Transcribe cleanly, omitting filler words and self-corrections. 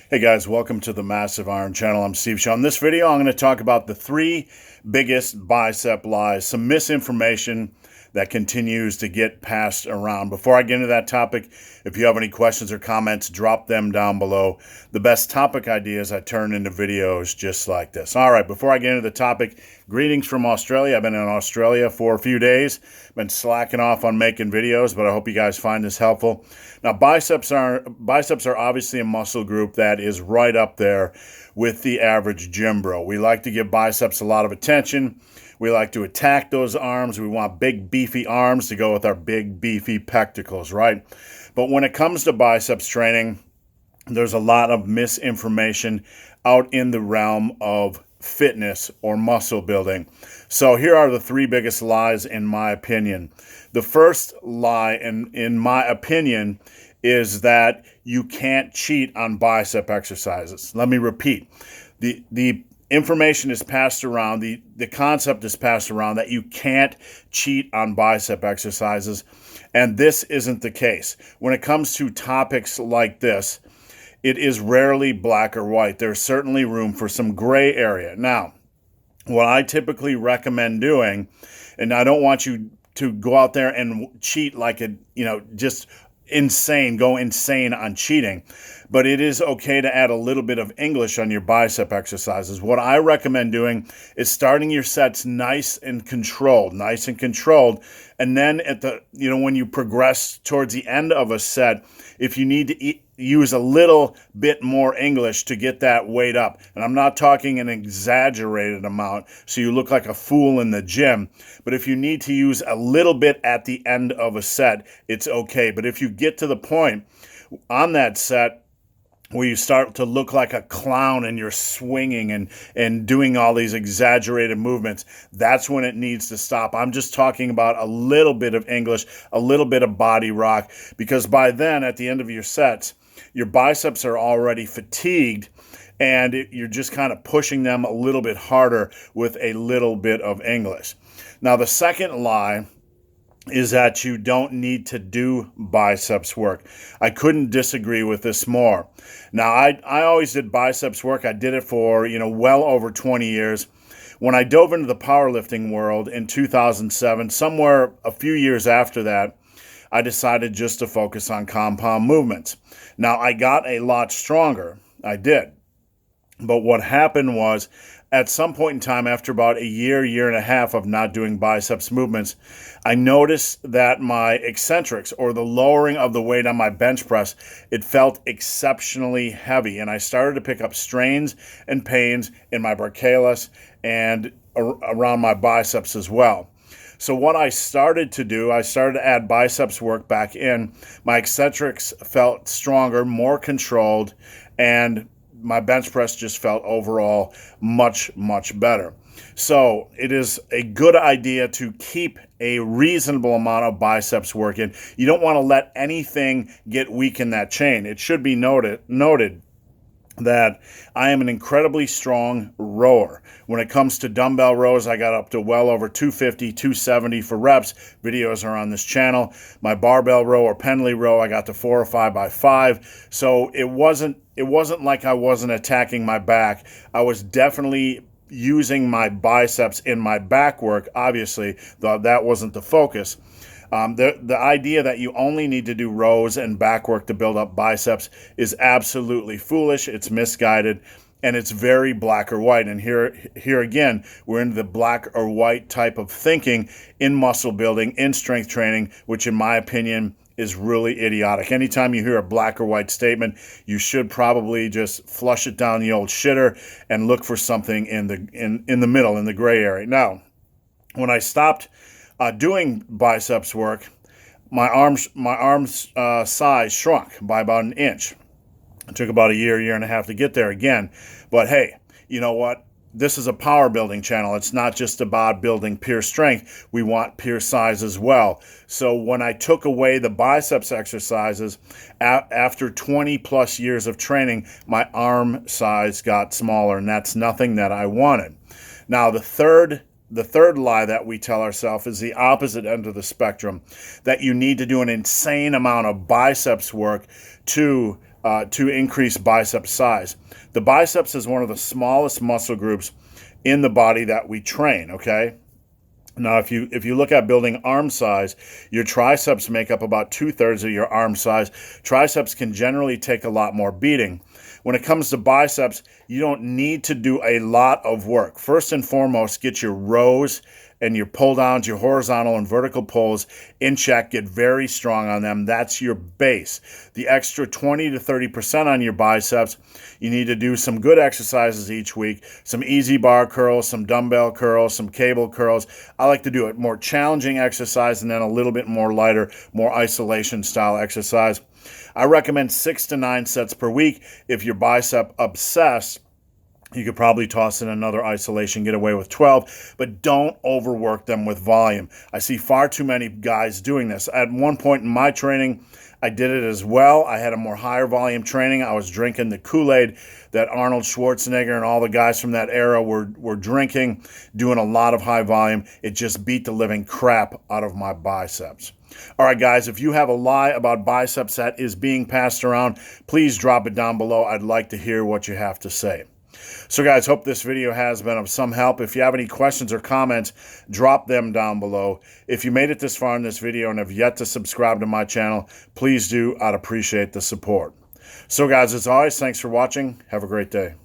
Hey guys, welcome to the Massive Iron Channel. I'm Steve Shaw. In this video, I'm going to talk about the three biggest bicep lies, some misinformation that continues to get passed around. Before I get into that topic, if you have any questions or comments, drop them down below. The best topic ideas I turn into videos just like this. All right, before I get into the topic, greetings from Australia. I've been in Australia for a few days. Been slacking off on making videos, but I hope you guys find this helpful. Now, biceps are obviously a muscle group that is right up there with the average gym bro. We like to give biceps a lot of attention. We like to attack those arms. We want big, beefy arms to go with our big, beefy pectorals, right? But when it comes to biceps training, there's a lot of misinformation out in the realm of fitness or muscle building. So here are the three biggest lies in my opinion. The first lie, in my opinion, is that you can't cheat on bicep exercises. Let me repeat. The information is passed around, the concept is passed around that you can't cheat on bicep exercises, and this isn't the case. When it comes to topics like this, it is rarely black or white. There's certainly room for some gray area. Now, what I typically recommend doing, and I don't want you to go out there and cheat like just go insane on cheating, but it is okay to add a little bit of English on your bicep exercises. What I recommend doing is starting your sets nice and controlled, and then when you progress towards the end of a set, if you need to use a little bit more English to get that weight up. And I'm not talking an exaggerated amount so you look like a fool in the gym, but if you need to use a little bit at the end of a set, it's okay. But if you get to the point on that set where you start to look like a clown and you're swinging and doing all these exaggerated movements, that's when it needs to stop. I'm just talking about a little bit of English, a little bit of body rock, because by then, at the end of your sets, your biceps are already fatigued and you're just kind of pushing them a little bit harder with a little bit of English. Now, the second lie is that you don't need to do biceps work. I couldn't disagree with this more. Now, I always did biceps work. I did it for, well over 20 years. When I dove into the powerlifting world in 2007, somewhere a few years after that, I decided just to focus on compound movements. Now, I got a lot stronger. I did. But what happened was, at some point in time, after about a year and a half of not doing biceps movements, I noticed that my eccentrics, or the lowering of the weight on my bench press, it felt exceptionally heavy. And I started to pick up strains and pains in my brachialis and around my biceps as well. So what I started to do, I started to add biceps work back in. My eccentrics felt stronger, more controlled, and my bench press just felt overall much, much better. So it is a good idea to keep a reasonable amount of biceps work in. You don't want to let anything get weak in that chain. It should be noted that I am an incredibly strong rower. When it comes to dumbbell rows, I got up to well over 250, 270 for reps. Videos are on this channel. My barbell row or Pendley row, I got to 4 or 5 by 5. So it wasn't like I wasn't attacking my back. I was definitely using my biceps in my back work, obviously, though that wasn't the focus. The idea that you only need to do rows and back work to build up biceps is absolutely foolish. It's misguided, and it's very black or white. And here again, we're into the black or white type of thinking in muscle building, in strength training, which in my opinion is really idiotic. Anytime you hear a black or white statement, you should probably just flush it down the old shitter and look for something in the middle, in the gray area. Now, when I stopped doing biceps work, my arms size shrunk by about an inch. It took about a year and a half to get there again. But hey, you know what? This is a power building channel. It's not just about building pure strength. We want pure size as well. So when I took away the biceps exercises, after 20 plus years of training, my arm size got smaller, and that's nothing that I wanted. Now, the third lie that we tell ourselves is the opposite end of the spectrum, that you need to do an insane amount of biceps work to to increase bicep size. The biceps is one of the smallest muscle groups in the body that we train, okay? Now, if you look at building arm size, your triceps make up about 2/3 of your arm size. Triceps can generally take a lot more beating. When it comes to biceps, you don't need to do a lot of work. First and foremost, get your rows and your pull downs, your horizontal and vertical pulls in check. Get very strong on them. That's your base. The extra 20 to 30% on your biceps, you need to do some good exercises each week. Some easy bar curls, some dumbbell curls, some cable curls. I like to do it more challenging exercise and then a little bit more lighter, more isolation style exercise. I recommend 6 to 9 sets per week. If you're bicep obsessed, you could probably toss in another isolation, get away with 12, but don't overwork them with volume. I see far too many guys doing this. At one point in my training, I did it as well. I had a more higher volume training. I was drinking the Kool-Aid that Arnold Schwarzenegger and all the guys from that era were drinking, doing a lot of high volume. It just beat the living crap out of my biceps. All right, guys, if you have a lie about biceps that is being passed around, please drop it down below. I'd like to hear what you have to say. So guys, hope this video has been of some help. If you have any questions or comments, drop them down below. If you made it this far in this video and have yet to subscribe to my channel, please do. I'd appreciate the support. So guys, as always, thanks for watching. Have a great day.